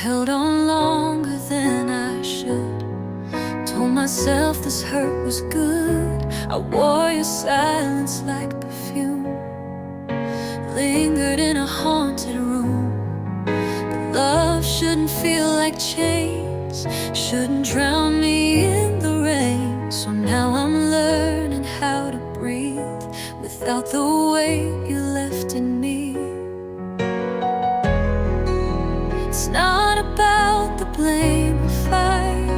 held on longer than I should. Told myself this hurt was good. I wore your silence like perfume. Lingered in a haunted room. But love shouldn't feel like chains, shouldn't drown me in the rain. So now I'm learning how to breathe without the weight you left in me. It's not about the blame or fight.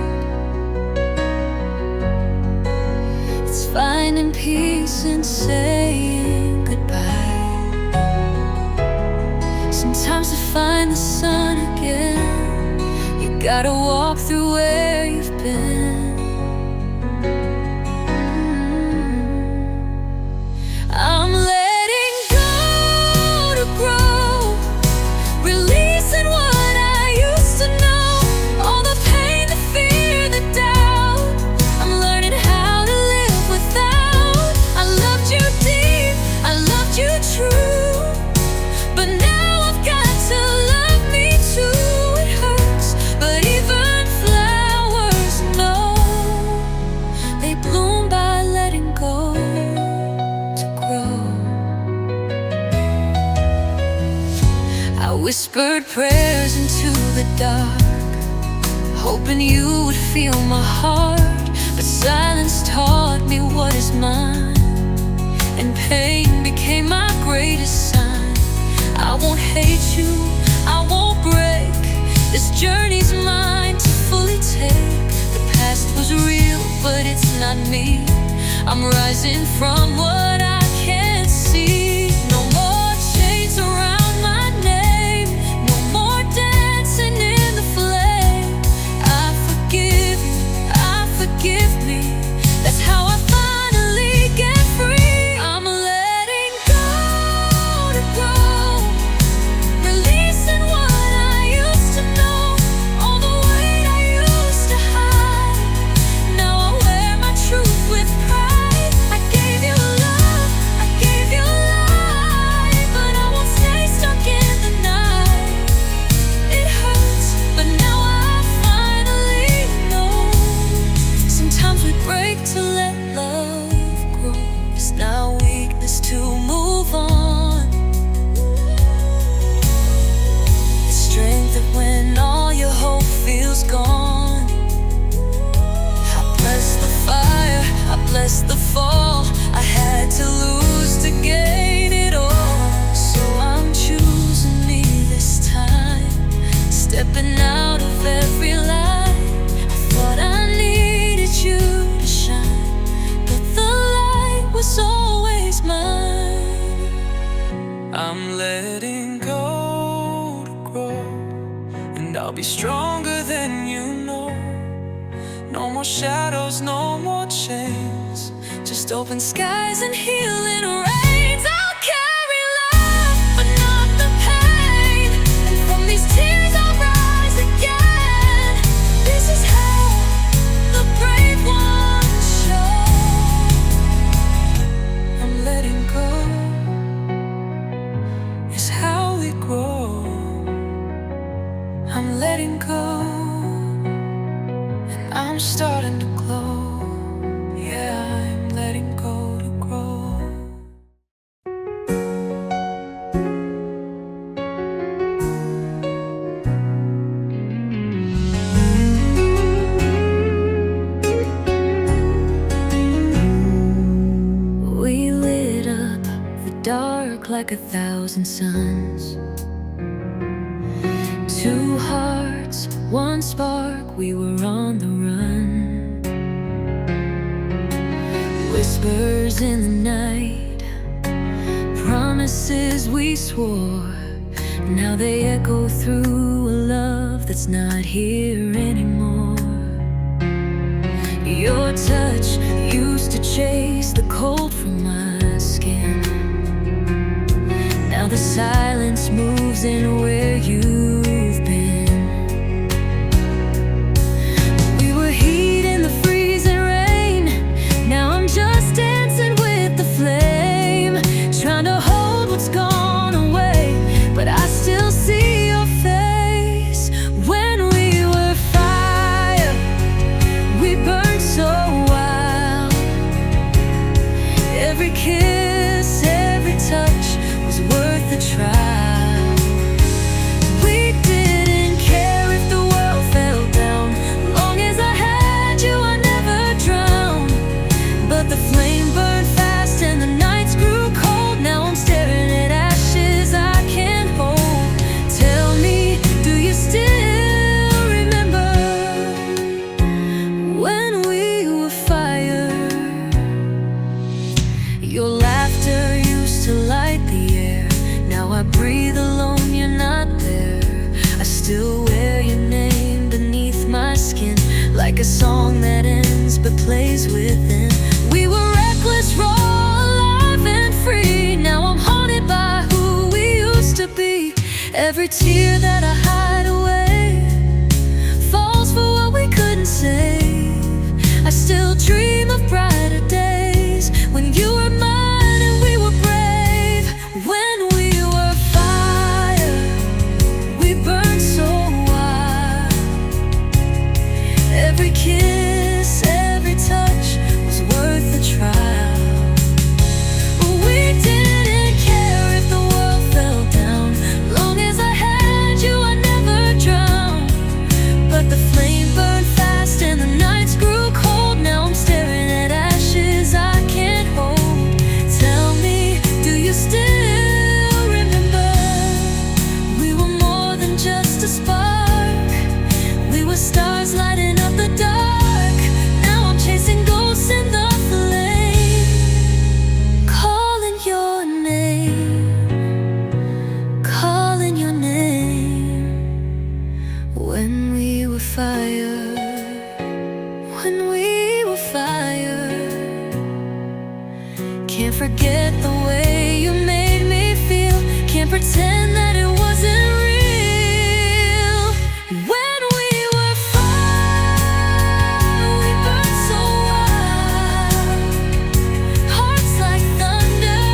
It's finding peace and saying goodbye. Sometimes to find the sun again, you gotta walk through where you've been. I'm letting go to grow, releasing what I used to know. All the pain, the fear, the doubt. I'm learning how to live without. I loved you deep, I loved you true, but now I've got to love me too. It hurts, but even flowers know they bloom by letting go to grow. I whispered prayers into the dark, hoping you would feel my heart. But silence taught me what is mine, and pain became my greatest sign. I won't hate you, I won't break. This journey's mine to fully take. The past was real, but it's not me. I'm rising from what I can't see. No more chains around my name, no more dancing in the flame. I forgive you, forgive me. That's how I finally get free. I'm letting go to grow, releasing what I used to know. All the weight I used to hide, now I wear my truth with pride. I gave you love, I gave you life, but I won't stay stuck in the night. It hurts, but now I finally know. Sometimes we break to let love grow. It's not weakness to move on. It's strength that when all your hope feels gone. I bless the fire, I bless the fall. I had to lose to gain it all. So I'm choosing me this time, stepping out of every lie. I thought I needed you to shine, but the light was always mine. I'm letting go to grow, and I'll be stronger than you know. No more shadows, no more chains, just open skies and healing rains. I'll carry love, but not the pain, and from these tears I'll rise again. This is how the brave ones show. I'm letting go, is how we grow. I'm letting go, and I'm starting to glow. Yeah, I'm letting go to grow. We lit up the dark like 1,000 suns. Two hearts, one spark, we were on the run. Whispers in the night, promises we swore. Now they echo through a love that's not here anymore. Your touch used to chase the cold from my skin. Now the silence moves in where you've been. We were heat in the freezing rain. Now I'm just dancing with the flame, trying to hold what's gone away, but I still see your face when like a song that ends but plays within. We were reckless, raw, alive and free. Now I'm haunted by who we used to be. Every tear that I hide away falls for what we couldn't save. I still dream of brighter days when you were mine and we were brave. When we were fire, we burned so wild. Every kiss, every touch was worth the trial. We didn't care if the world fell down. Long as I had you, I never drowned. But the flame burned fast and the nights grew cold. Now I'm staring at ashes I can't hold. Tell me, do you still remember? We were more than just a spark. We were stars lighting up the dark. Now I'm chasing ghosts in the flame, calling your name, calling your name. When we were fire, when we were fire. Can't forget the way you made me feel. Can't pretend that it wasn't real. When we were fire, we burned so wild. Hearts like thunder,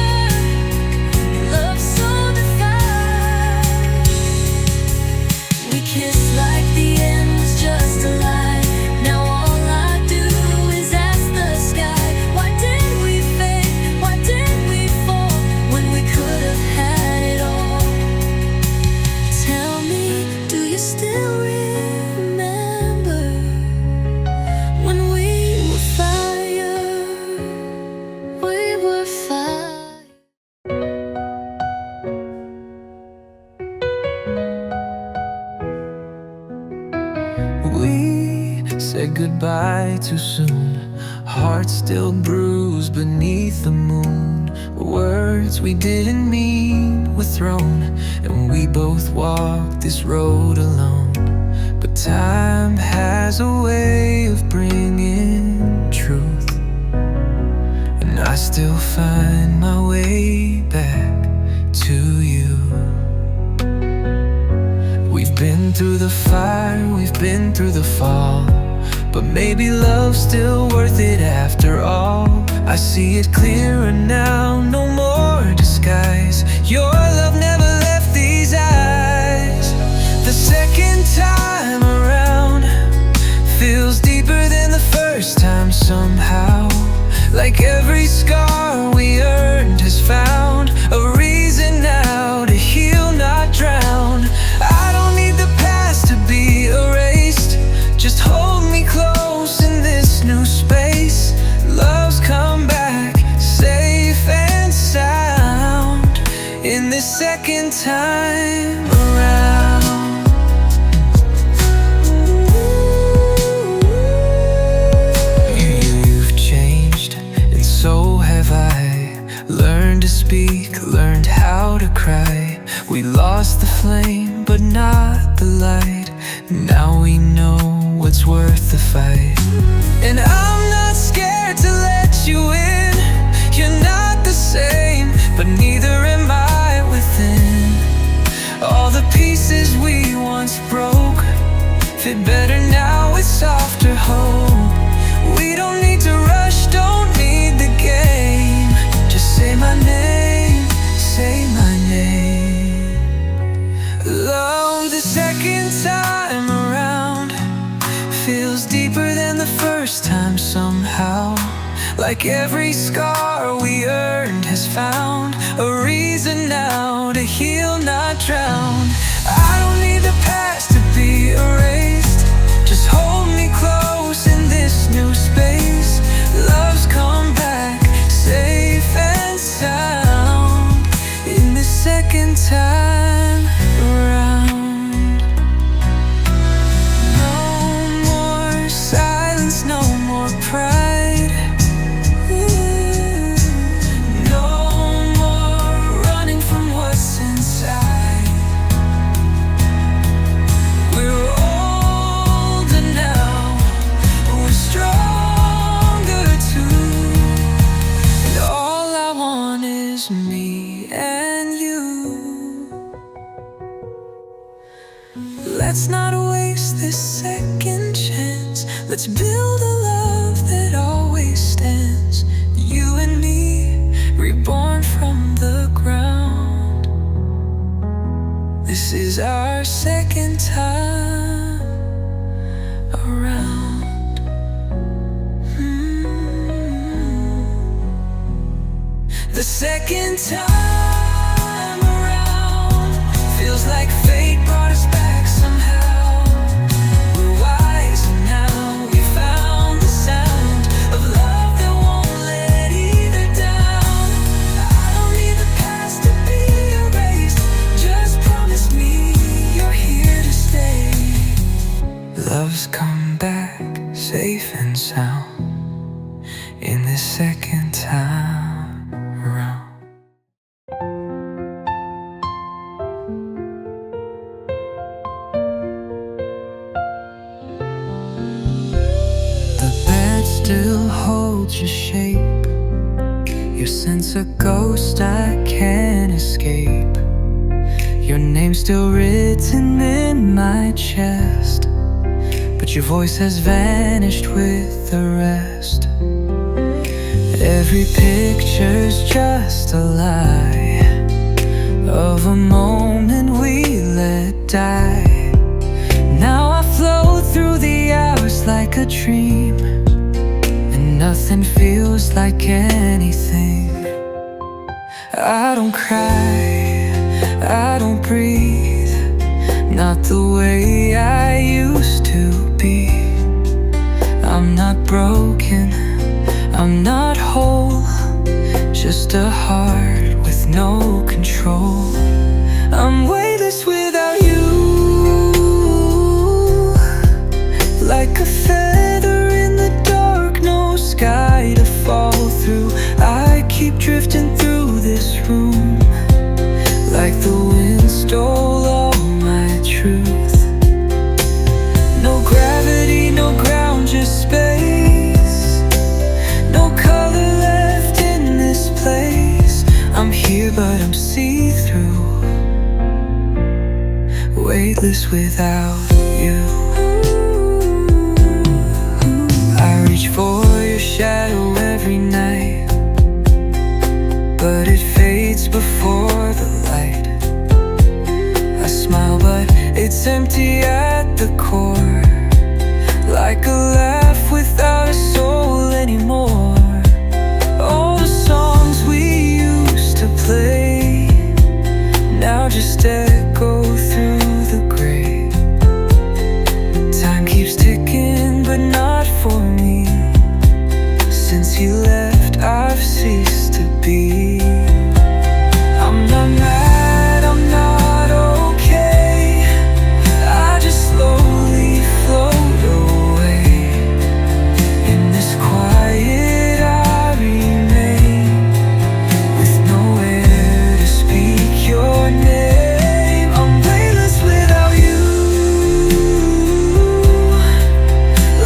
love so defiant. We kissed like the end was just a lie. Now all I do is ask the sky, why did we fade? Why did we fall when we could have had it all? Tell me, do you still remember when we were fire? We were fire. We said goodbye too soon. Hearts still bruised beneath the moon. Words we didn't mean were thrown, and we both walked this road alone. But time has a way of bringing truth, and I still find my way back to you. We've been through the fire, we've been through the fall, but maybe love's still worth it after all. I see it clearer now, no more disguise. Your love never left these eyes. The second time around feels deeper than the first time somehow. Like every scar we earned has found a reason now to heal, not drown. I don't need the past to be erased. Just hold me close in this new space. Love's come back, safe and sound, in this second time around. You've changed, and so have I. Learned to speak, learned how to cry. We lost the flame, but not the light. Now we know what's worth the fight. And I'm not scared to let you in. You're not the same, but neither am I within. All the pieces we once broke fit better now with softer hope. We don't need to rush, don't need the game. Just say my name, say my name. Love the second time around feels deeper than the first time somehow. Like every scar we earned has found a reason now to heal, not drown. I don't need the past to be erased. Just hold me close in this new space. Love's come back, safe and sound, in the second time around. No more silence, no more pride. No more running from what's inside. We're older now, me and you. Let's not waste this second chance. Let's build a love that always stands. You and me, reborn from the ground. This is our second time around. The second time around feels like fate brought us back somehow. We're wiser now, we found the sound of love that won't let either down. I don't need the past to be erased, just promise me you're here to stay. Love's come back safe and sound in this second time around. The bed still holds your shape, your sense a ghost I can't escape. Your name's still written in my chest, but your voice has vanished with the rest. Every picture's just a lie of a moment we let die. Now I float through the hours like a dream, and nothing feels like anything. I don't cry, I don't breathe, not the way I used to be. I'm not broken, I'm not whole, just a heart with no control. I'm weightless without you, like a feather in the dark, no sky to fall through. I keep drifting through this room, like the wind stole all my truth. No gravity, no ground, just space. No color left in this place. I'm here but I'm see-through, weightless without you. I reach for your shadow every night, but it fades before the light. I smile but it's empty at the core, like a laugh without a soul anymore. All the songs we used to play now just echo through the gray. Time keeps ticking but not for me. Since you left I've ceased to be. I'm not mad, I'm not okay, I just slowly float away. In this quiet I remain, with nowhere to speak your name. I'm weightless without you,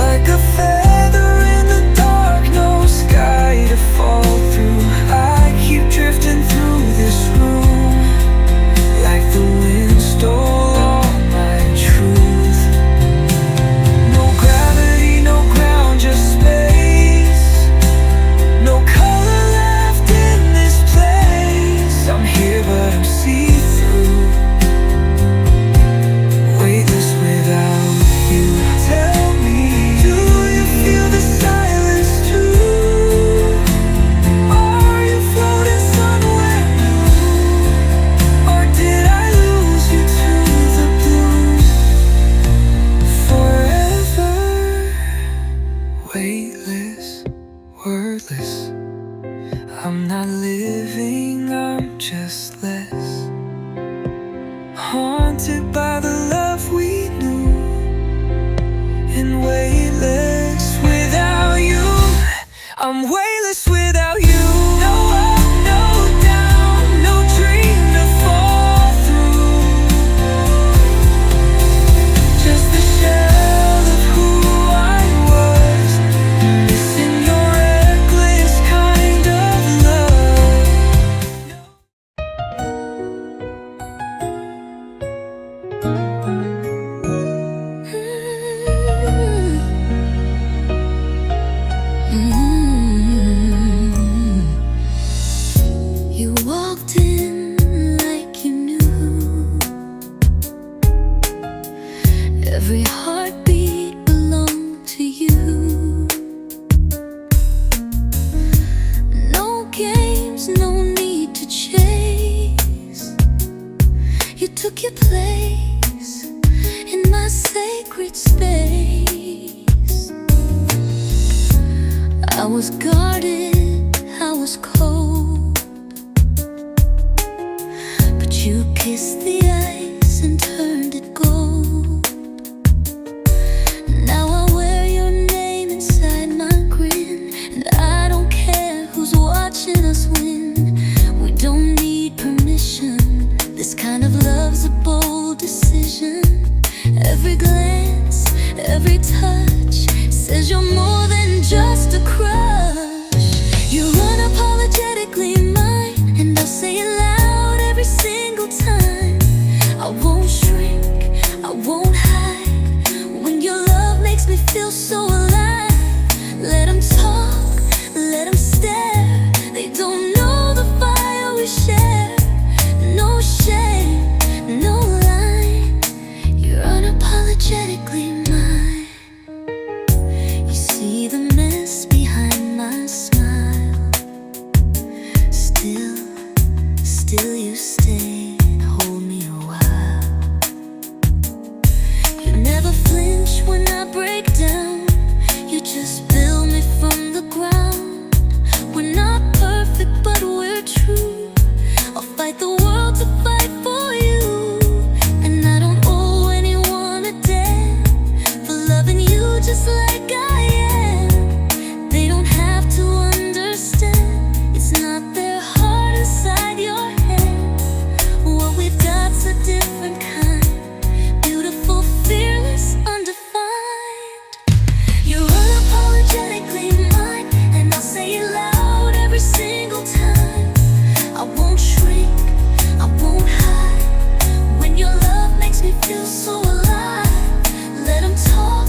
like a feather in the dark, no sky to fall through. I keep drifting through this room, like the wind stole all my truth. No gravity, no ground, just space. No color left in this place. I'm here but I'm see-through, weightless without you. Tell me, do you feel the silence too? Are you floating somewhere new? Or did I lose you to the blue? Forever weightless, wordless. I'm not living, I'm just less haunted by the love we knew. And weightless without you, I'm weightless without you. No up, no down, no dream to fall through, just the shell of who I was, missing your reckless kind of love. You walked in like you knew. Every heartbeat belonged to you. No games, no need to chase. You took your place in my sacred space. I was guarded, I was cold, but you kissed the ice and turned it gold. Now I wear your name inside my grin, and I don't care who's watching us win. We don't need permission. This kind of love's a bold decision. Every glance, every touch says you're more than just a crush. You're unapologetically mine, and I'll say it loud every single time. I won't shrink, I won't hide. When your love makes me feel so alive. Let them talk, let them stare. They don't know the fire we share. No shame, no line. You're unapologetically mine. You see the mess behind my smile. Still you stay and hold me a while. You never flinch when I break down. You just build me from the ground. We're not perfect, but we're true. I'll fight the world to fight for you. And I don't owe anyone a debt for loving you just like I am. They don't have to understand. It's not their heart inside your head. What we've got's a different kind. Beautiful, fearless, undefined. You're unapologetically mine, and I'll say it loud every single time. I won't shrink, I won't hide. When your love makes me feel so alive. Let them talk,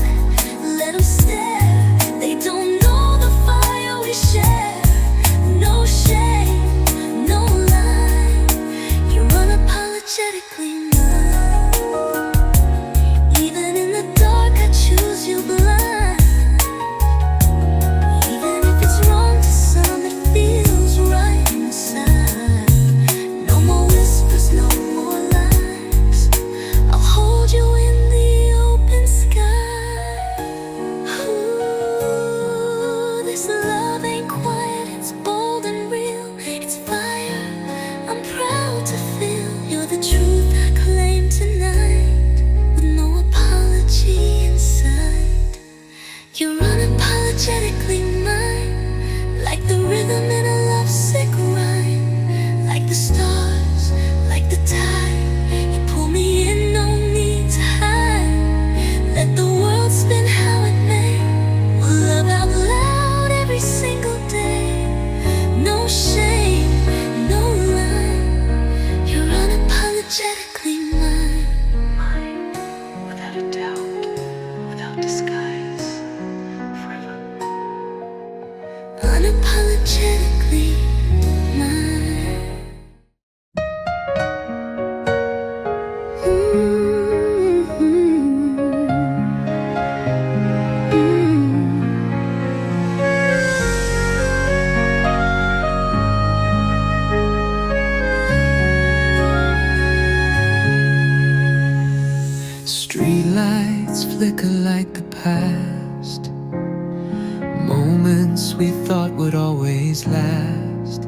let them stare. They don't know the fire we share. No shame, no lie. You're unapologetically mine. Even in the dark, I choose you blind. Even if it's wrong to some, it feels right inside. No more whispers, no more lies. I'll hold you in the open sky. Ooh, this love ain't quiet, it's bold and real. It's fire, I'm proud to feel. You're the truth I claim tonight, with no apology inside. You're unapologetically mine, like the rhythm in a lovesick rhyme. Like the stars, like the tide, you pull me in, no need to hide. Let the world spin how it may. We'll love out loud every single day. No shame, no lie. You're unapologetically mine. Without a doubt, without disguise, forever. Unapologetically mine. Streetlights flicker like the past. Moments we thought would always last.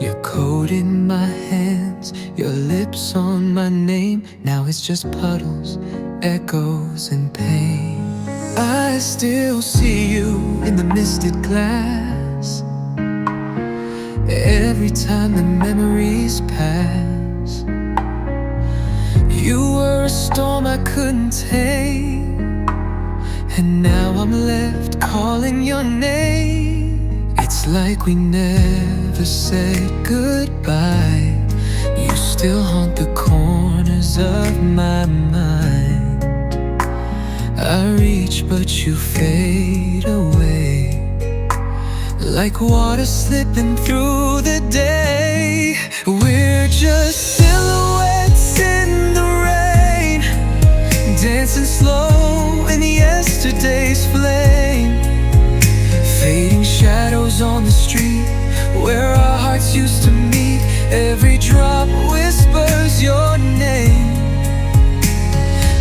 Your coat in my hands, your lips on my name. Now it's just puddles, echoes, and pain. I still see you in the misted glass. Every time the memories pass. You were a storm I couldn't tame, and now I'm left calling your name. It's like we never said goodbye. You still haunt the corners of my mind. I reach but you fade away, like water slipping through the day. where our hearts used to meet. Every drop whispers your name,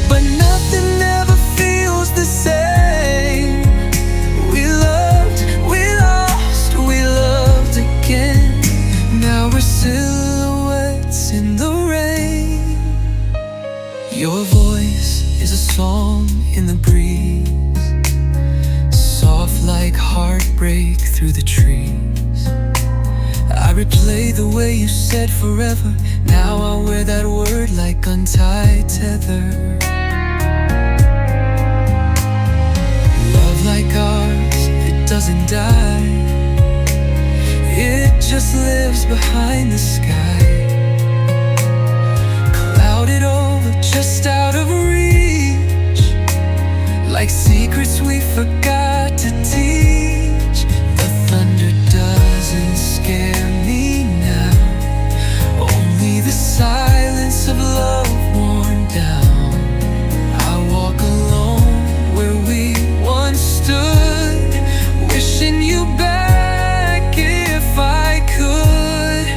but nothing ever feels the same. We loved, we lost, we loved again. Now we're silhouettes in the rain. Your voice is a song in the breeze, soft like heartbreak through the trees. I replay the way you said forever. Now I wear that word like untied tether. Love like ours, it doesn't die. It just lives behind the sky, clouded over, just out of reach, like secrets we forgot to teach. The thunder doesn't scare me now, only the silence of love worn down. I walk alone where we once stood, wishing you back if I could.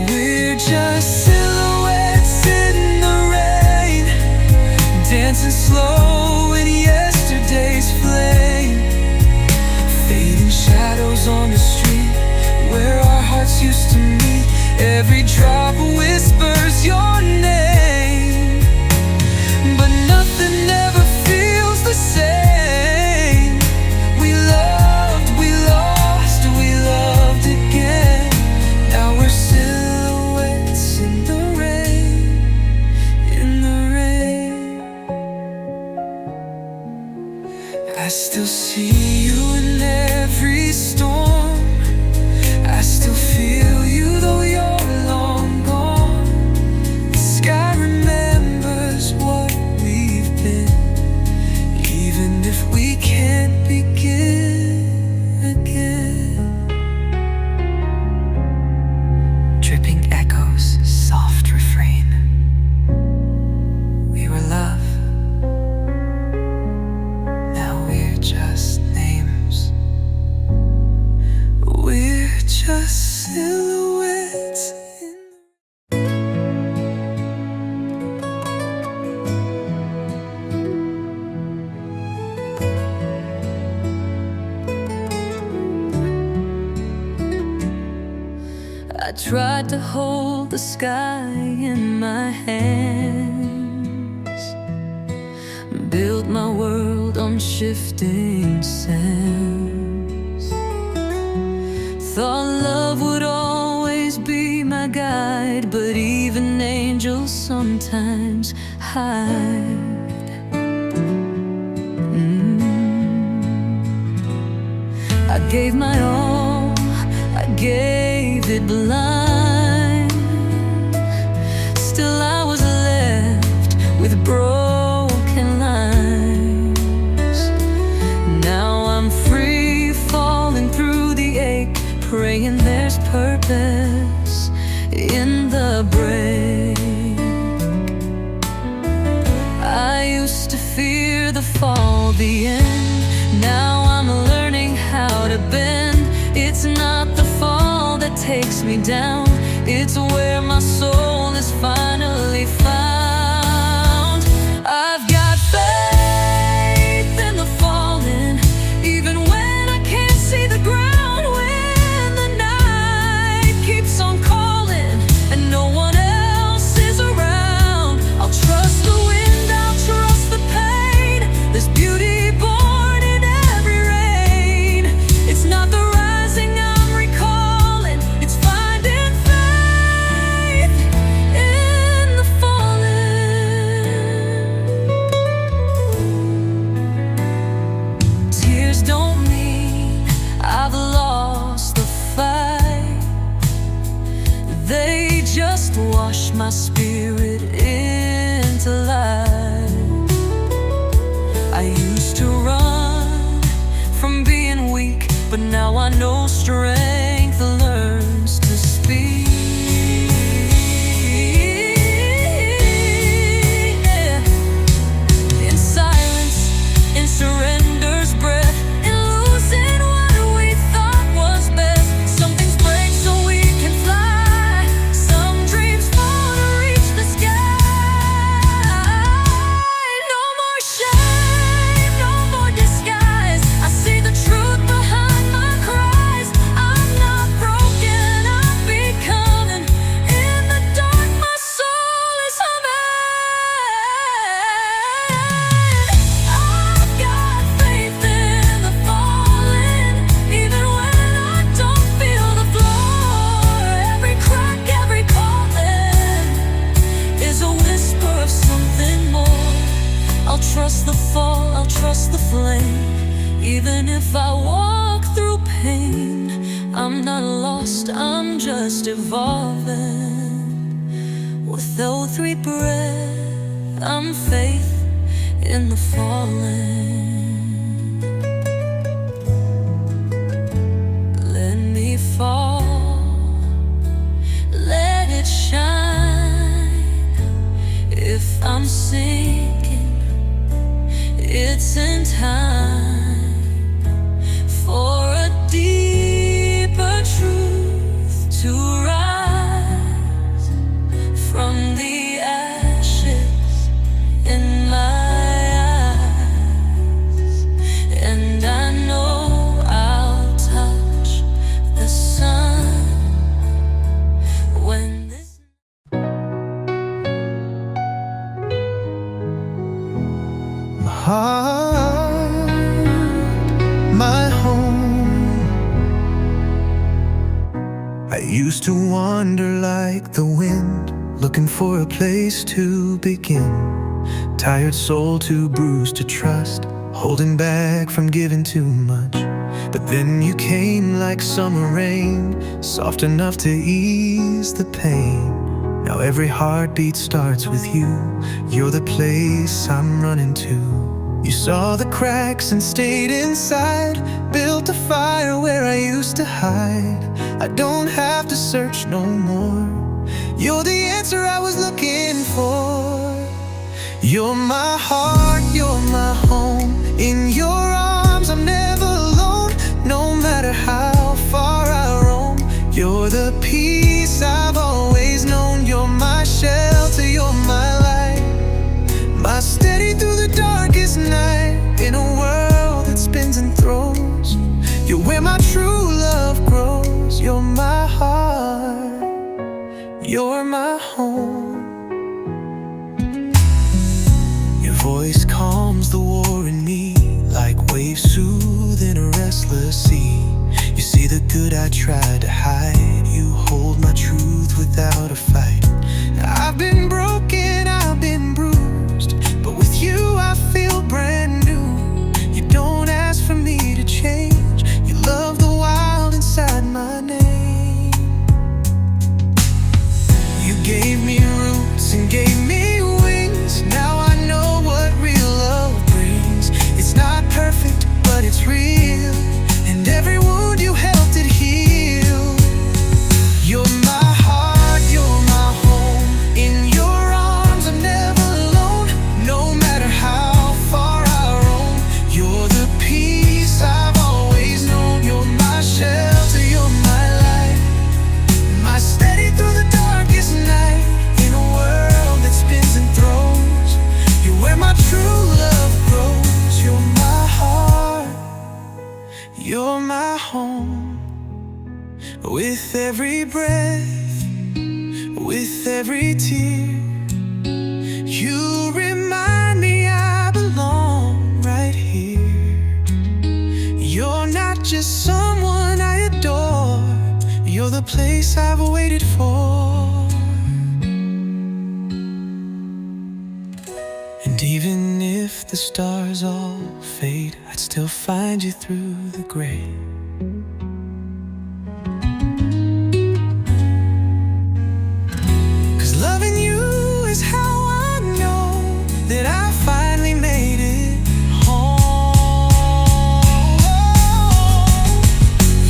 We're just silhouettes in the rain, dancing slow in yesterday's flame, fading shadows on the street where our hearts used to meet. Every drop whispers your name, but nothing ever feels the same. We loved, we lost, we loved again. Now we're silhouettes in the rain, in the rain. I still see you in every storm. I still feel you though you're long gone. The sky remembers what we've been, even if we can't begin again. Dripping echoes, soft refrain. We were love, now we're just names. We're just silhouettes in I tried to hold the sky in my hands, build my world on shifting sands. Thought love would always be my guide, but even angels sometimes hide. I gave my all, I gave it blind. Still I was left with broken lines. Now I'm free, falling through the ache, praying there's purpose in the break. I used to fear the fall, the end. Now I'm learning how to bend. It's not the fall that takes me down, it's where my soul is finally found. I've got faith in the falling, even when I can't see the ground. When the night keeps on calling and no one else is around, I'll trust the wind, I'll trust the pain. There's beauty born in every rain. It's not the rising I'm recalling, it's finding faith in the falling. Tears don't mean I've lost the fight, they just wash my spirit into life. I used to run from being weak, but now I know strength learns to speak. Yeah. In silence, in surrender's breath, in losing what we thought was best. Some things break so we Even if I walk through pain, I'm not lost, I'm just evolving. With every breath, I'm faith in the falling. Let me fall, let it shine. If I'm sinking, it's in time for a deeper truth to rise from the ashes in my eyes. And I know I'll touch the sun when this heart, my home. I used to wander like the wind, looking for a place to begin. Tired soul too bruised to trust, holding back from giving too much. But then you came like summer rain, soft enough to ease the pain. Now every heartbeat starts with you. You're the place I'm running to. You saw the cracks and stayed inside, built a fire where I used to hide. I don't have to search no more. You're the answer I was looking for. You're my heart, you're my home. In your arms I'm never alone. No matter how far I roam, you're the peace I've always known. You're my shelter, you're my light, my steady through the darkest night. In a world that spins and throws, you're where my true love grows. You're my heart, you're my home. Your voice calms the war in me, like waves soothing a restless sea. You see the good I tried to hide, you hold my truth without a fight. I've been broken, I've been bruised, but with you I feel brand new. You don't ask for me to change, you love the wild inside my name. You gave me roots and gave me wings. Now I know what real love brings. It's not perfect, but it's real, and every wound you helped it heal. You're my heart, you're my home. In your arms I'm never alone. No matter how far I roam, you're the peace I've always known. You're my shelter, you're my light, my steady through the darkest night. In a world that spins and throws, you're where my true love grows. You're my heart, you're my home. With every breath, with every tear, you remind me I belong right here. You're not just someone I adore, you're the place I've waited for. And even if the stars all fade, I'd still find you through the gray. 'Cause loving you is how I know that I finally made it home.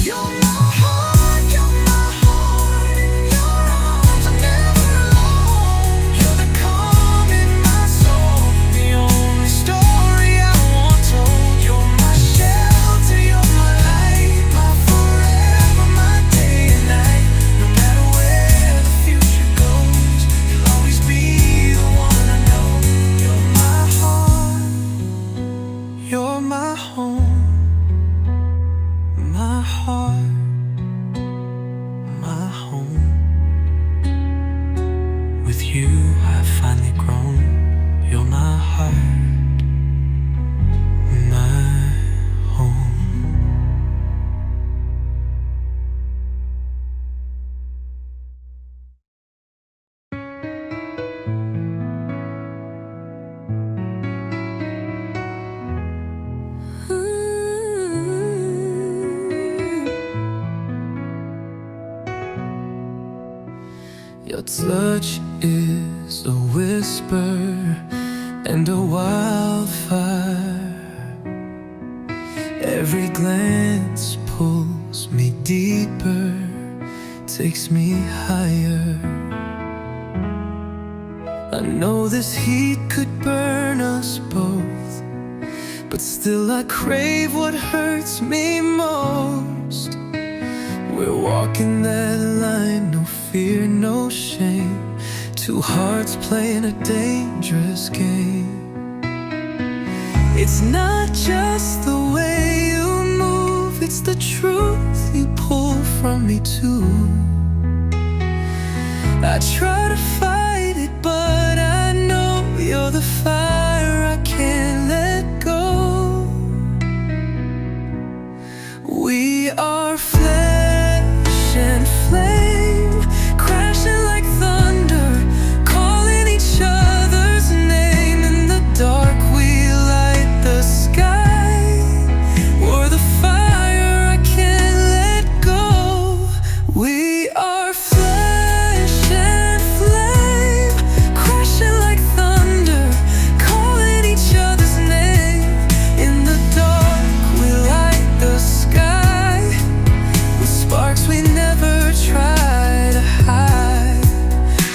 You're my heart, you're my heart. In your arms I'm never alone. You're the calm in my soul, the only story I want told. You're my shelter, you're my light, my forever, my day and night. No matter where the future goes, you'll always be the one I know. You're my heart, you're my home. My heart, my home. With you I've finally grown. You're my heart, my home. Ooh. Your touch is a whisper and a wildfire. Every glance pulls me deeper, takes me higher. I know this heat could burn us both, but still I crave what hurts me most. We're walking that line, no fear, no shame, two hearts playing a dangerous game. It's not just the way you move, it's the truth you pull from me too. I try to fight it, but I know you're the fire I can't let go. We are flesh and flame, crashing like thunder, calling each other's name. In the dark we light the sky, we're the fire I can't let go. We are flesh and flame, crashing like thunder, calling each other's name. In the dark we light the sky, with sparks we never try to hide.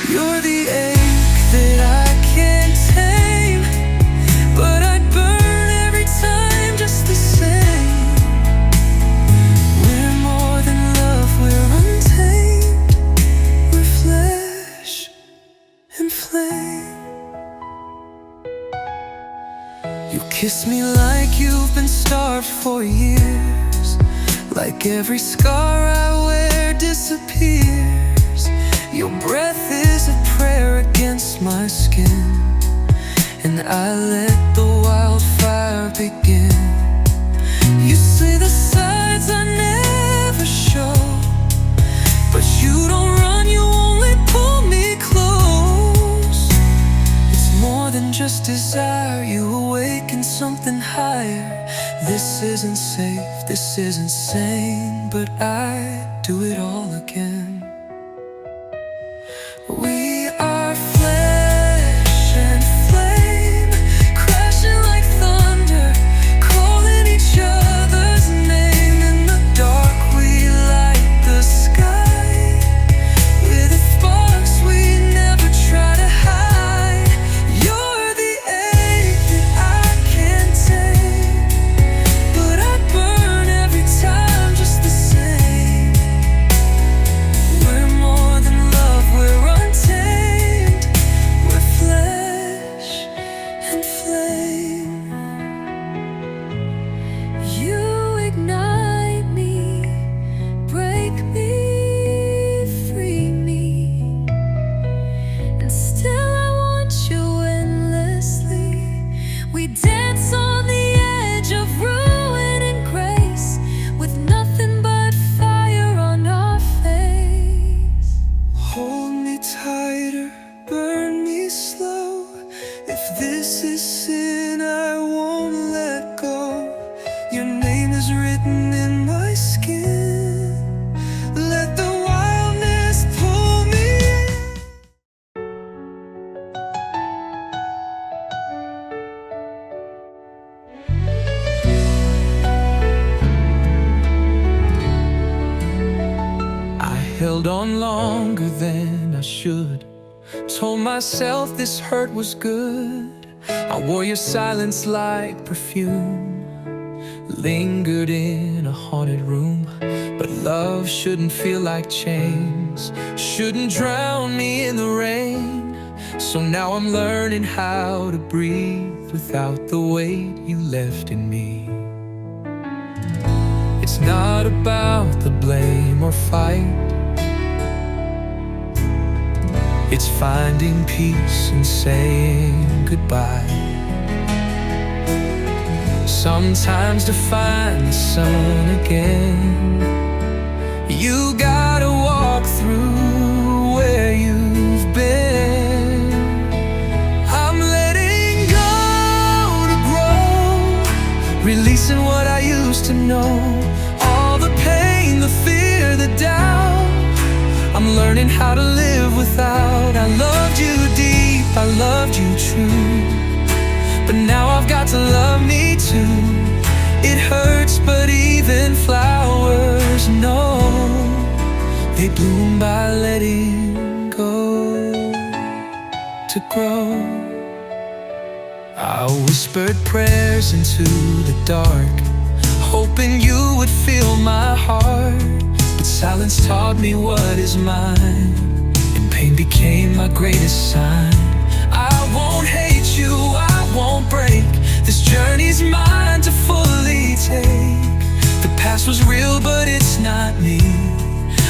You're the ache that I can't tame, but I'd burn every time just the same. We're more than love, we're untamed, we're flesh and flame. You kiss me like you've been starved for years, like every scar I wear disappears. Your breath is a prayer against my skin, and I let the wildfire begin. You see the sides I never show, but you don't run, you only pull me close. It's more than just desire, you awaken something higher. This isn't safe, this isn't sane, but I'd do it all again. We are flesh and flame, crashing like thunder, calling each other's name. In the dark we light the sky, with the sparks we never try to hide. You're the ache that I can't take, but I burn every time just the same. We're more than love, we're untamed, we're flesh and flame. You ignite me, break me, free me, and still I want you endlessly. We dance on the edge of ruin and grace, with nothing but fire on our face. Hold me tighter, burn me slow. If this is sin, I won't let go. Your name is written in my skin. Let the wildness pull me in. I held on longer than I should, told myself this hurt was good. I wore your silence like perfume, lingered in a haunted room. But love shouldn't feel like chains, shouldn't drown me in the rain. So now I'm learning how to breathe without the weight you left in me. It's not about the blame or fight, it's finding peace and saying goodbye. Sometimes to find the sun again, you gotta walk through where you've been. I'm letting go to grow, releasing what I used to know. the pain, the fear, the doubt. I'm learning how to live without you true. But now I've got to love me too. It hurts, but even flowers know they bloom by letting go to grow. I whispered prayers into the dark, hoping you would feel my heart. But silence taught me what is mine, and pain became my greatest sign. I won't hate you, I won't break. This journey's mine to fully take. The past was real, but it's not me.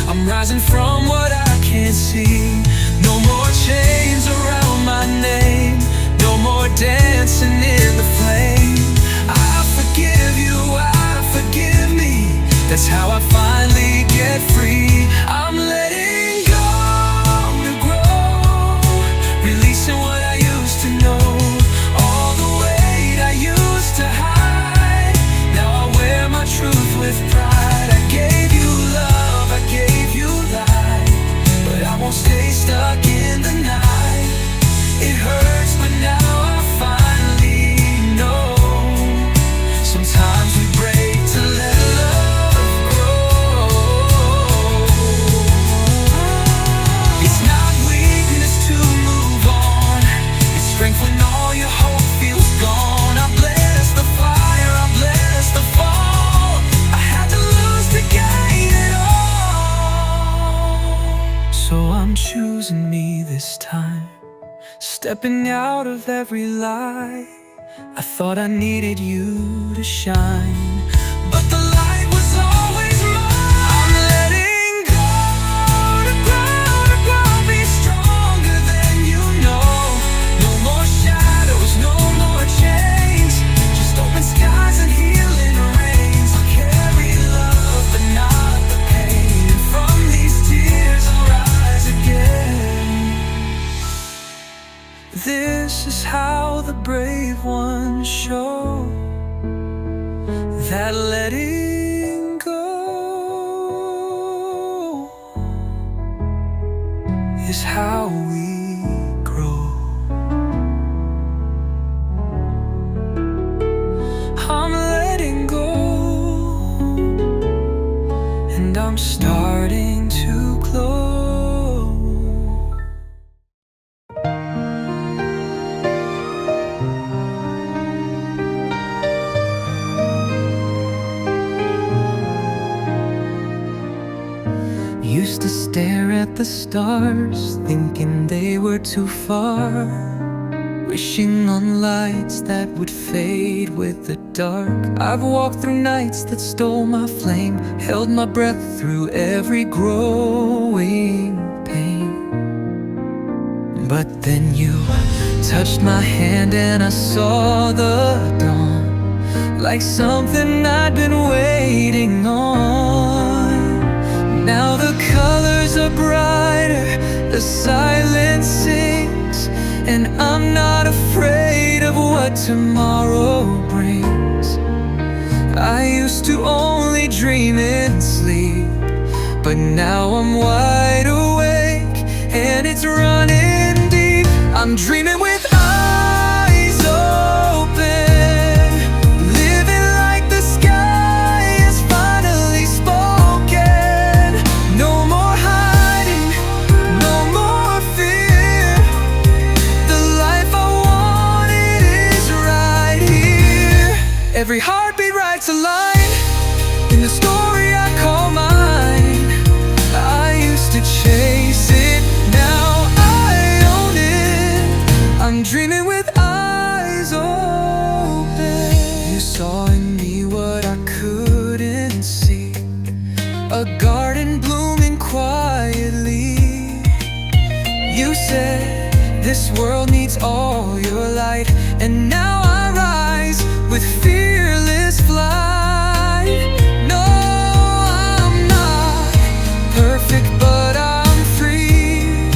I'm rising from what I can't see. No more chains around my name, no more dancing in the flame. I forgive you, I forgive me. That's how I finally get free. I'm letting go to grow, releasing what I used to know. All the weight I used to hide, now I wear my truth with pride. I gave you love, I gave you light, but I won't stay stuck in the night. It hurts, but now I finally know. Sometimes we break to let love grow. It's not weakness to move on, it's strength when all your hope feels gone. I bless the fire, I bless the fall. I had to lose to gain it all. So I'm choosing me this time, stepping out of every lie. I thought I needed you to shine, but the light was always mine. I'm letting go to grow, be stronger than you know. No more shadows, no more chains, just open skies and healing rains. I'll carry love, but not the pain, and from these tears I'll rise again. This is how the brave ones show that letting go is how we grow. I'm letting go, and I'm starting to glow. Used to stare at the stars, thinking they were too far, wishing on lights that would fade with the dark. I've walked through nights that stole my flame, held my breath through every growing pain. But then you touched my hand and I saw the dawn, like something I'd been waiting on. Now the colors are brighter, the silence sings, and I'm not afraid of what tomorrow brings. I used to only dream in sleep, but now I'm wide awake, and it's running deep. I'm dreaming with eyes open, living like the sky is finally spoken. No more hiding, no more fear. The life I wanted is right here. Every heartbeat writes a line in the story I call mine. I used to chase it, now I own it. I'm dreaming with eyes open. You saw in me what I couldn't see, a garden blooming quietly. You said this world needs all your light, and now I rise with fearless flight. No, I'm not perfect, but I'm free,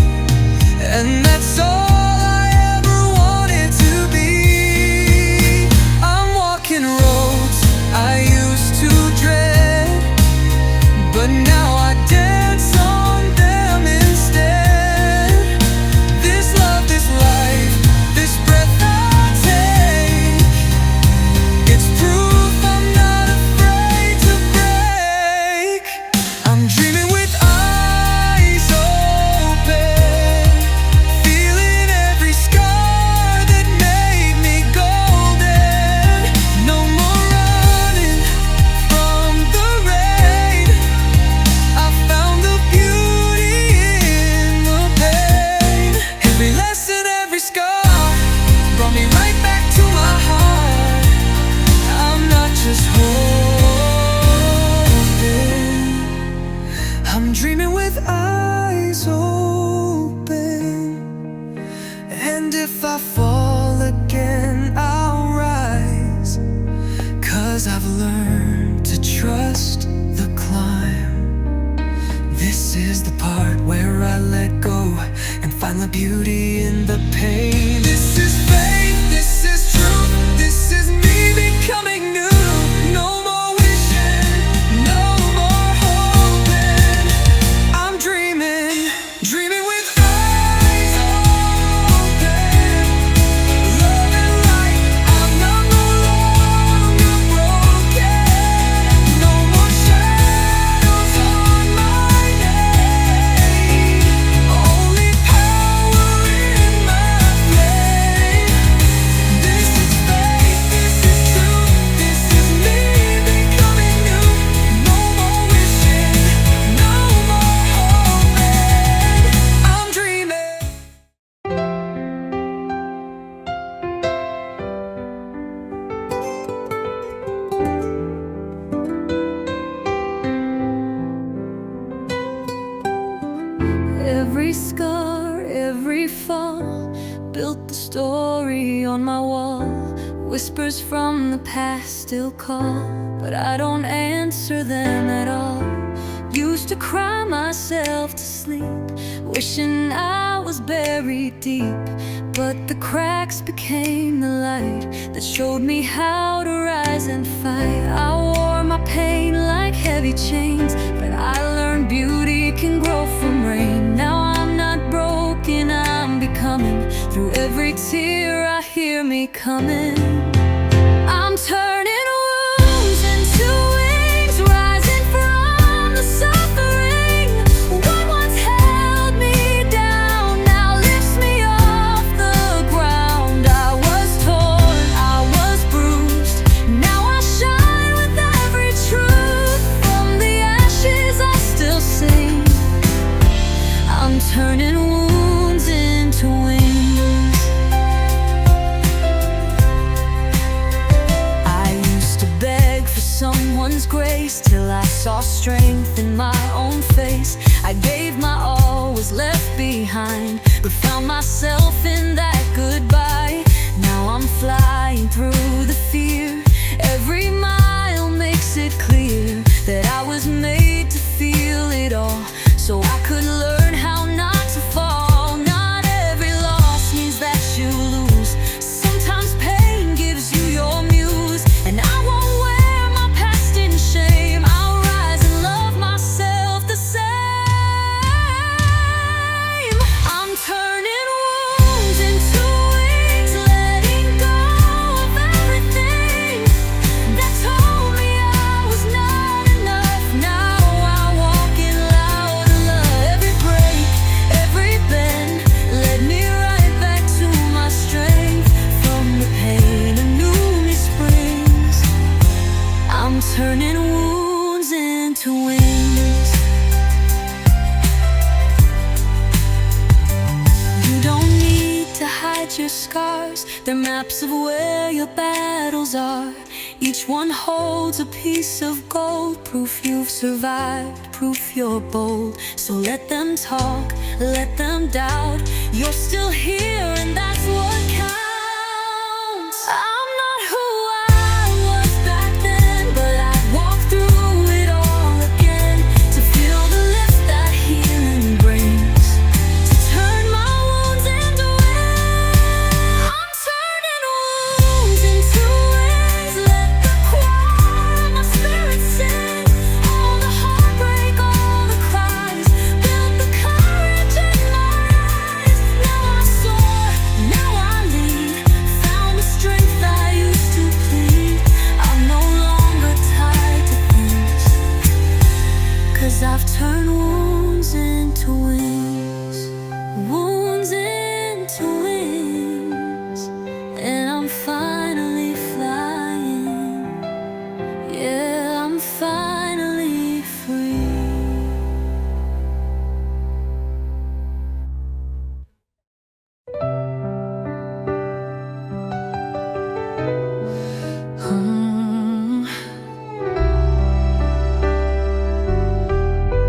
and that's all I ever wanted to be. I'm walking roads I used to dread, but now I dance on them instead. This love, this life, this if I fall again, I'll rise. 'Cause I've learned to trust the climb. This is the part where I let go and find the beauty in the pain. This is faith, this is truth, this is me becoming new. No more wishing, no more hoping. I'm dreaming, dreaming with eyes open. Love and light, I'm not no longer broken. No more shadows on my name. Only power in my flame. This is faith, this is truth, this is me becoming new. No more wishing, no more hoping. I'm dreaming. Every scar, every fall built the story on my wall. Whispers from the past still call, but I don't answer them at all. Used to cry myself to sleep, wishing I was buried deep. But the cracks became the light that showed me how to rise and fight. I wore my pain like heavy chains, but I learned beauty can grow from rain. Now I'm not broken, I'm becoming. Through every tear I hear me coming. I'm turning wounds into wings, rising from the suffering. What once held me down now lifts me off the ground. I was torn, I was bruised, now I shine with every truth. From the ashes I still sing. I'm turning wounds into wings. I used to beg for someone's grace till I saw strength in my own face. I gave my all, was left behind, but found myself in that goodbye. Now I'm flying through the fear. Every mile makes it clear that I was made to feel it all, so I could learn how not to fall. Not every loss means that you lose. Sometimes pain gives you your muse, and I won't wear my past in shame. I'll rise and love myself the same. I'm turning wounds into wings, letting go of everything that told me I was not enough. Now I walk in louder love. Every break, every bend led me right back to my strength. From the pain a new me springs. I'm turning wounds into wings. You don't need to hide your scars, they're maps of where your battles are. Each one holds a piece of gold, proof you've survived, proof you're bold. So let them talk, let them doubt, you're still here and that's what counts. I'm not who I was back then, but I'd walk through it all again to feel the lift that healing brings, to turn my wounds into wings. I'm turning wounds into wings, let the choir of my spirit sing. All the heartbreak, all the cries, built the courage in my eyes. Now I soar, now I lead, found the strength I used to plead. I'm no longer tied to things, 'cause I've turned wounds into wings. Wounds into wings, and I'm finally flying. Yeah, I'm finally free.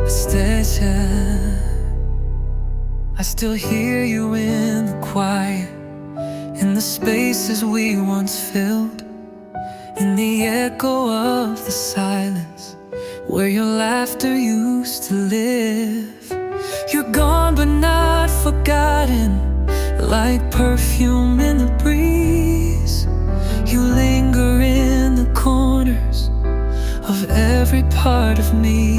Stitches, I still hear you in the quiet. spaces we once filled, in the echo of the silence where your laughter used to live. You're gone but not forgotten, like perfume in the breeze. You linger in the corners of every part of me.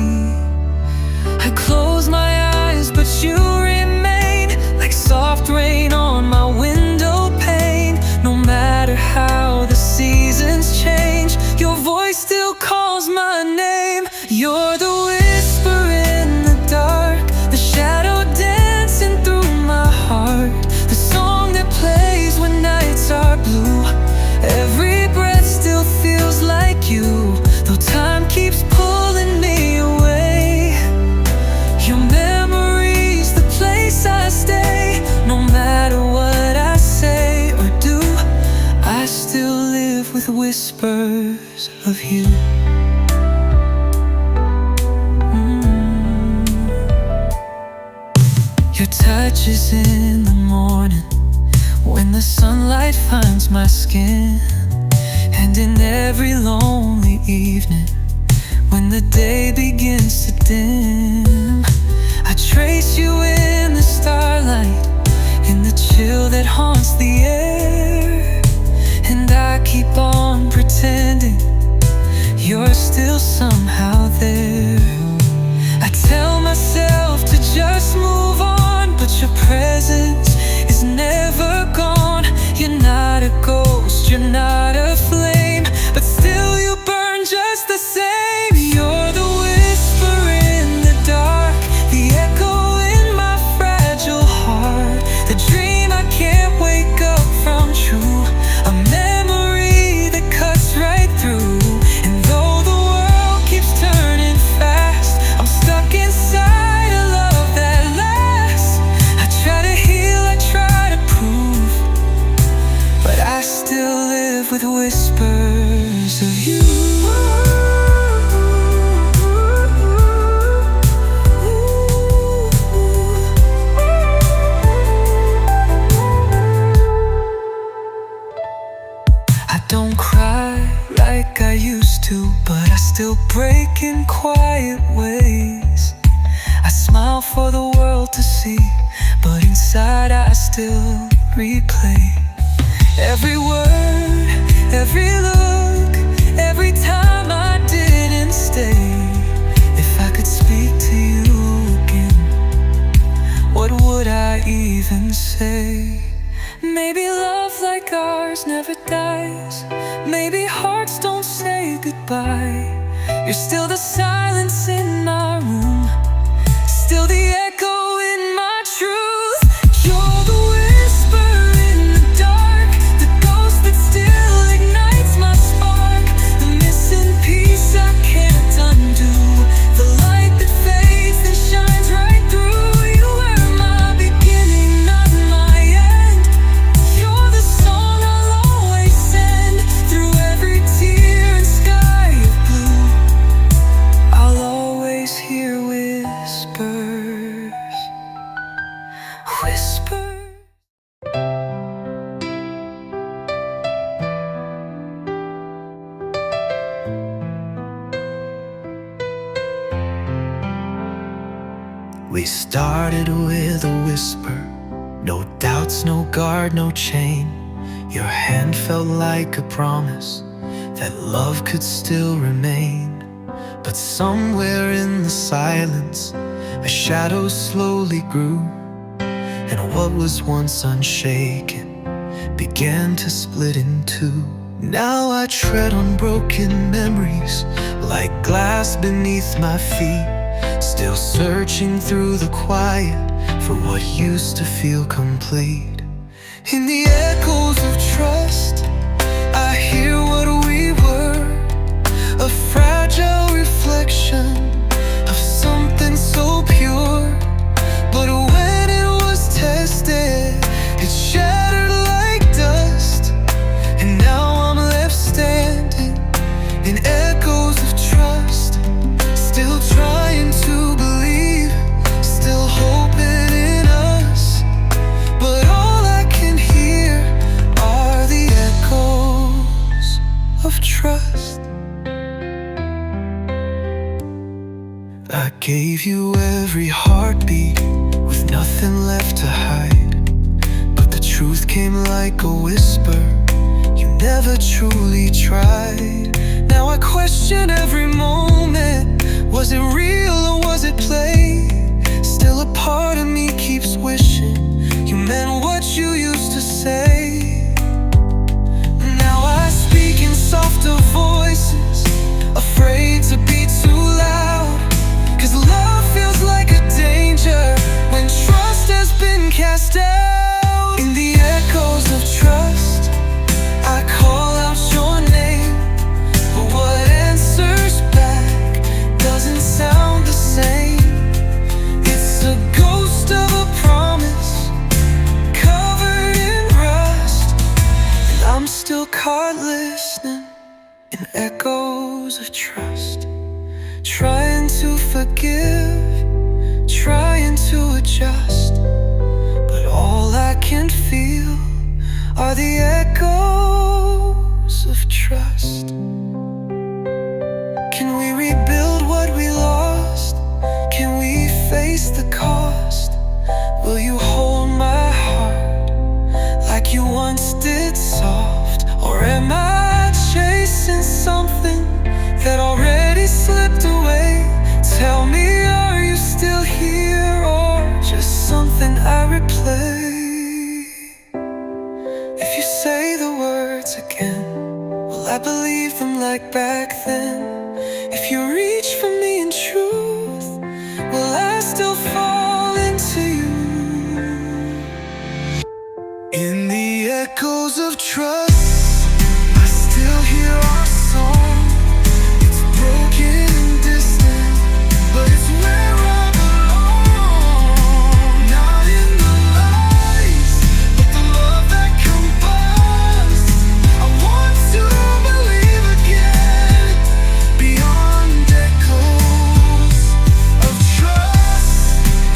I close my eyes but you remain, like soft rain on my window pane. No matter how the seasons change, your voice still calls my name. You're the whisper in the dark, the shadow dancing through my heart, the song that plays when nights are blue. Every breath still feels like you, though time keeps pulling me away. Your memory's the place I stay. No matter what I say or do, I still live with whispers of you. Your touch is in the morning, when the sunlight finds my skin, and in every lonely evening, when the day begins to dim. I trace you in the starlight, in the chill that haunts the air, and I keep on pretending you're still somehow there. I tell myself to just move on, but your presence is never gone. You're not a ghost, you're not a flame, but still you burn just the same. You're the whisper in the dark, the echo in my fragile heart, the dream I can't wake up from true, a memory that cuts right through. And though the world keeps turning fast, I'm stuck inside a love that lasts. I try to heal, I try to prove, but I still live with whispers of you. I don't cry like I used to, but I still break in quiet ways. I smile for the world to see, but inside I still replay every word, every look, every time I didn't stay. If I could speak to you again, what would I even say? Maybe love like ours never dies. Maybe hearts don't say goodbye. You're still the silence in my room, still the echo in my truth. You're the whisper in the dark, the ghost that still ignites my spark, the missing piece I can't undo, the light that fades and shines right through. You were my beginning, not my end. You're the song I'll always send through every tear and sky of blue. I'll always hear whispers, whispers. We started with a whisper, no doubts, no guard, no chain. Your hand felt like a promise that love could still remain. But somewhere in the silence, a shadow slowly grew, and what was once unshaken began to split in two. Now I tread on broken memories, like glass beneath my feet, still searching through the quiet for what used to feel complete. In the echoes of trust, I hear what we were, a fragile reflection of something so pure. But when it was tested, it shattered like dust, and now I'm left standing in echoes of trust, still trying to believe, still hoping in us. But all I can hear are the gave you every heartbeat with nothing left to hide, but the truth came like a whisper. You never truly tried. Now I question every moment. Was it real or was it play? Still a part of me keeps wishing you meant what you used to say. Now I speak in softer voices, afraid to be too loud, 'cause love feels like a danger when trust has been cast out. In the echoes of trust, I call out your name, but what answers back doesn't sound the same. It's a ghost of a promise covered in rust, and I'm still caught listening in echoes of trust, trying to forgive, trying to adjust, but all I can feel are the echoes of trust. Can we rebuild what we lost? Can we face the cost? Will you hold my heart like you once did, soft? Or am I chasing something that already slipped away? Tell me, are you still here, or just something I replay? If you say the words again, will I believe them like back then? If you reach for me in truth, will I still fall into you? In the echoes of trust, I still hear our song. It's broken and distant, but it's where I belong. Not in the lies, but the love that combusts. I want to believe again, beyond echoes of trust.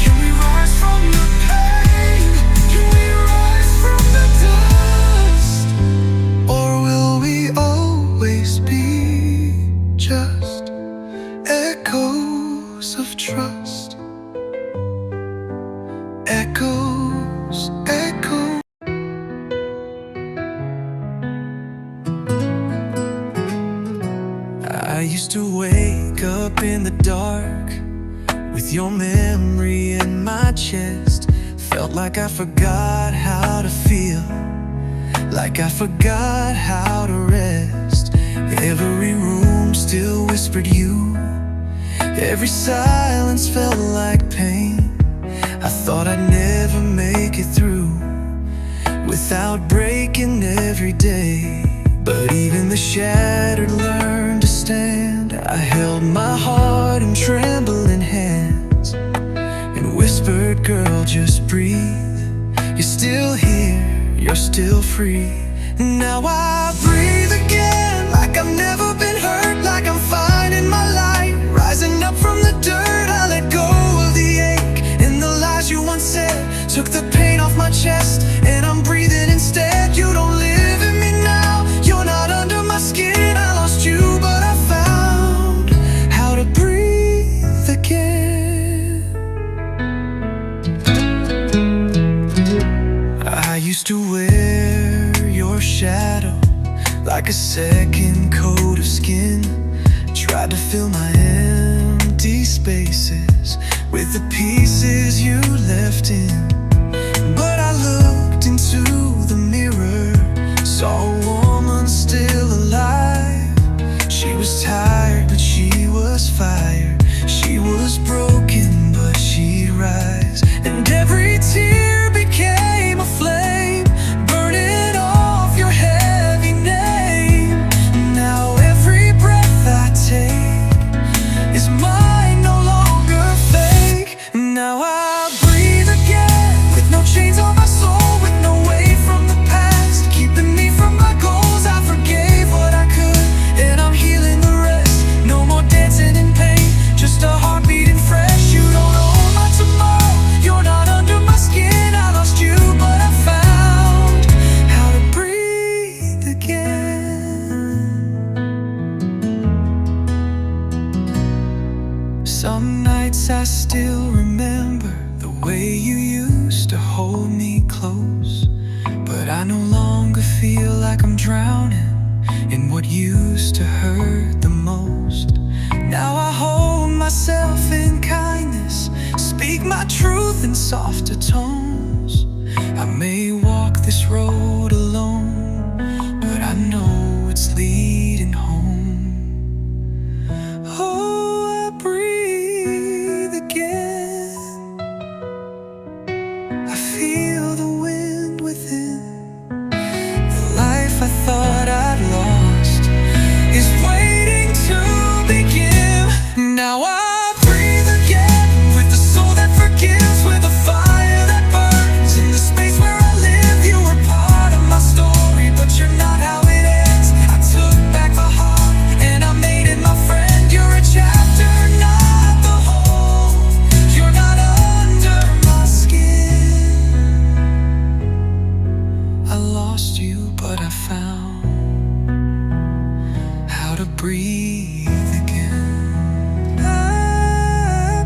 Can we rise from the pain? Can we rise from the dust? Or will we always be just echoes of trust? Echoes, echoes. I used to wake up in the dark with your memory in my chest. Felt like I forgot how to feel, like I forgot how to rest. Every room still whispered you, every silence felt like pain. I thought I'd never make it through without breaking every day. But even the shattered learned to stand. I held my heart in trembling hands and whispered, girl, just breathe. You're still here, you're still free. Now I breathe again, like I've never been hurt, like I'm finding my light. Rising up from the dirt, I let go of the ache, and the lies you once said took the pain off my chest, and I'm breathing instead. You don't live in me now, you're not under my skin. I lost you, but I found how to breathe again. I used to wear your shadow like a second coat of skin. Tried to fill my empty spaces with the pieces you left in. But I looked into the mirror, saw a woman still alive. She was tired, but she was fire. She was broken, but she'd rise. And every tear became a flame, burning off your heavy name. Now every breath I take is mine, no longer fake. Now I breathe again, drowning in what used to hurt the most. Now I hold myself in kindness, speak my truth in softer tones. I may walk this road alone, but I know it's leading home. Oh, I breathe again. I feel the wind within. The life I thought I'd lost is waiting to begin. Now I breathe again with the soul that forgives, with a fire that burns in the space where I live. You were part of my story, but you're not how it ends. I took back my heart and I made it my friend. You're a chapter, not the whole. You're not under my skin. I lost you, but I found how to breathe again. I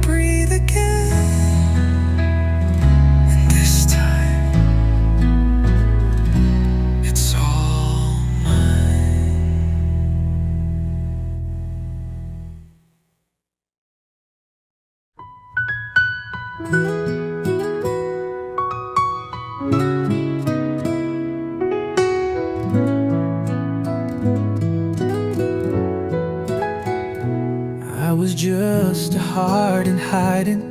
breathe again. And this time, it's all mine. I was just a heart in hiding,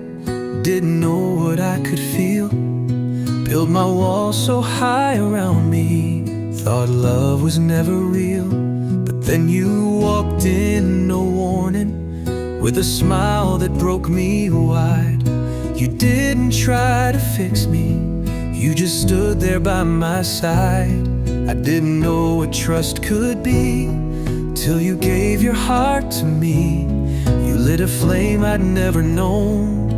didn't know what I could feel. Built my wall so high around me, thought love was never real. But then you walked in, no warning, with a smile that broke me wide. You didn't try to fix me, you just stood there by my side. I didn't know what trust could be, till you gave your heart to me. You lit a flame I'd never known,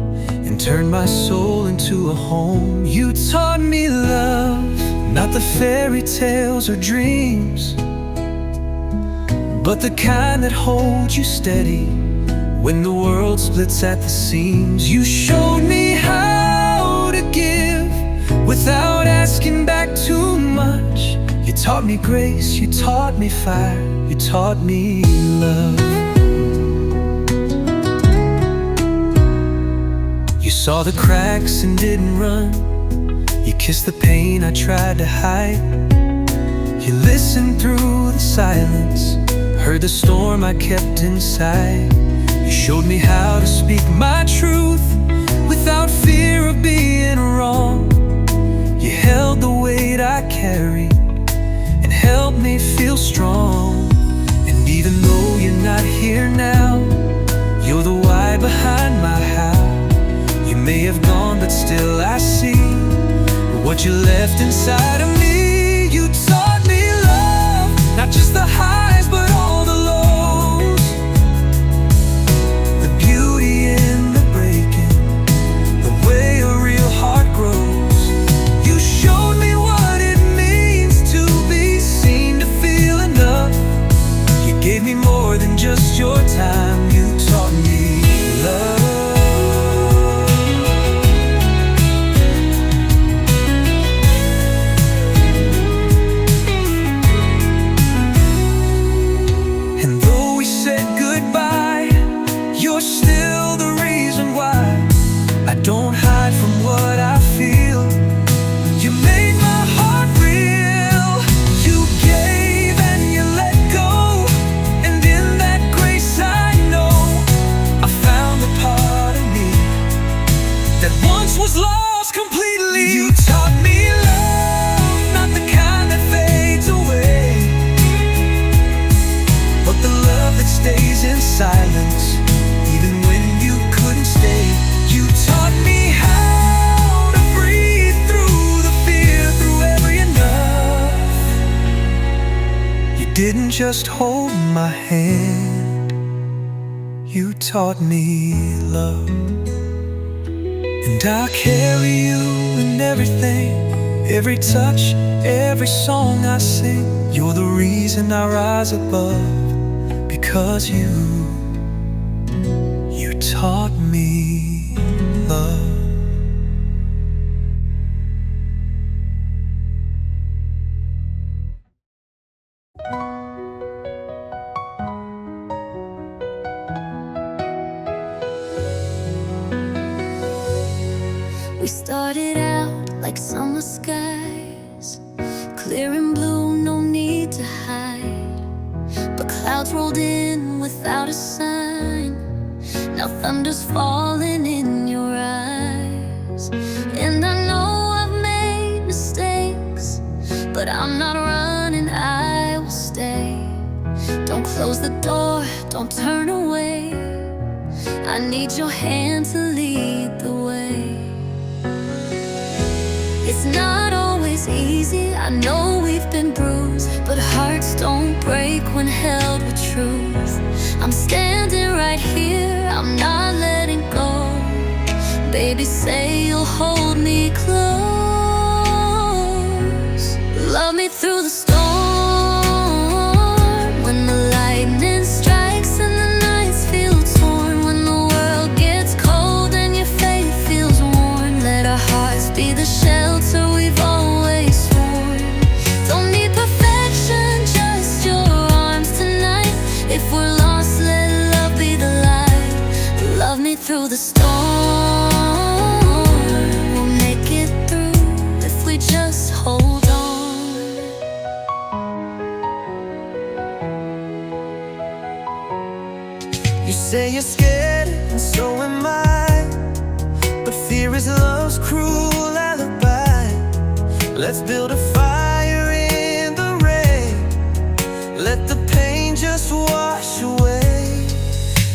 and turned my soul into a home. You taught me love, not the fairy tales or dreams, but the kind that holds you steady when the world splits at the seams. You showed me how to give without asking back too much. You taught me grace, you taught me fire, you taught me love. You saw the cracks and didn't run, you kissed the pain I tried to hide. You listened through the silence, heard the storm I kept inside. You showed me how to speak my truth without fear of being wrong. You held the weight I carried and helped me feel strong. And even though you're not here now, you're the why behind my how. You may have gone, but still I see what you left inside of me. You taught me love, not just the highs, but all the lows. The beauty in the breaking, the way a real heart grows. You showed me what it means to be seen, to feel enough. You gave me more than just your time, you taught me love. Don't hide from what I feel. You made my heart real. You gave and you let go, and in that grace I know I found the part of me that once was lost completely. You taught me love, not the kind that fades away, but the love that stays in silence, even when you couldn't stay. You taught me how to breathe through the fear, through every enough. You didn't just hold my hand, you taught me love. And I'll carry you in everything, every touch, every song I sing. You're the reason I rise above, because you taught me love. started out like summer skies, clear and blue, no need to hide. But clouds rolled in without a sign. Now thunder's falling in your eyes. And I know I've made mistakes, but I'm not running, I will stay. Don't close the door, don't turn away. I need your hand to lead the way. It's not always easy, I know we've been bruised, but hearts don't break when held with truth. I'm standing right here, I'm not letting go. Baby, say you'll hold me close. Love me through the storm, when the lightning strikes and the nights feel torn, when the world gets cold and your faith feels worn. Let our hearts be the shelter we've always sworn. Don't need perfection, just your arms tonight. If we're lost, let love be the light. Love me through the storm, we'll make it through if we just hold on. You say you're scared, and so am I. But fear is love's cruel alibi. Let's build a fire in the rain. Let the pain just wash away.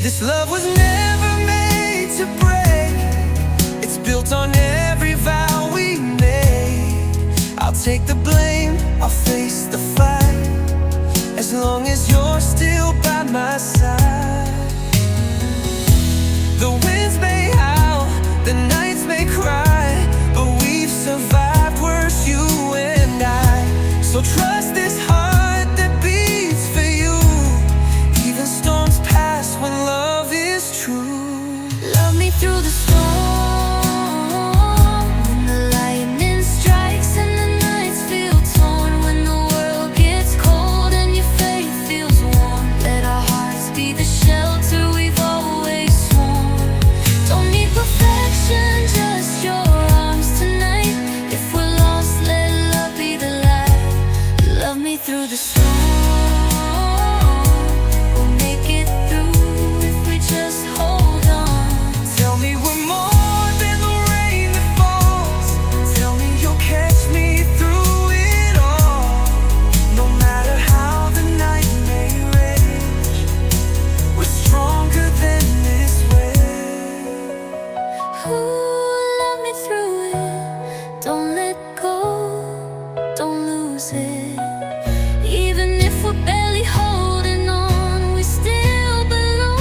This love was never made to break. It's built on every vow we made. I'll take the blame, I'll face the fight, as long as you're still by my side. The winds may howl, the nights may cry, but we've survived worse, you and I. So trust this heart that beats for you. Even storms pass when love is true. Love me through the storm, when the lightning strikes and the nights feel torn, when the world gets cold and your faith feels warm. Let our hearts be the shelter we've always sworn. Don't need perfection, just your arms tonight. If we're lost, let love be the light. Love me through the storm, we'll make it through if we just hold on. Tell me we're more than the rain that falls. Tell me you'll catch me through it all. No matter how the night may rage, we're stronger than this way. Ooh, love me through it. Don't let go, don't lose it. Even if we're barely holding on, we still belong.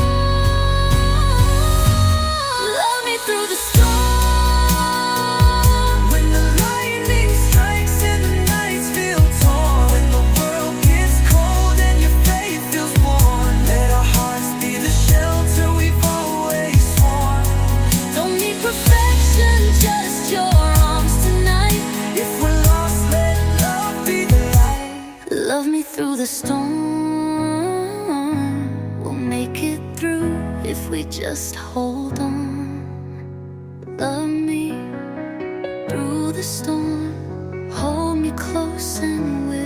Love me through the storm, When the lightning strikes and the nights feel torn, when the world gets cold and your faith feels worn, let our hearts be the shelter we've always sworn. don't need perfection, just your arms tonight. If we're lost, let love be the light. Love me through the storm, we'll make it through if we just hold on. Love me through the storm, hold me close and we'll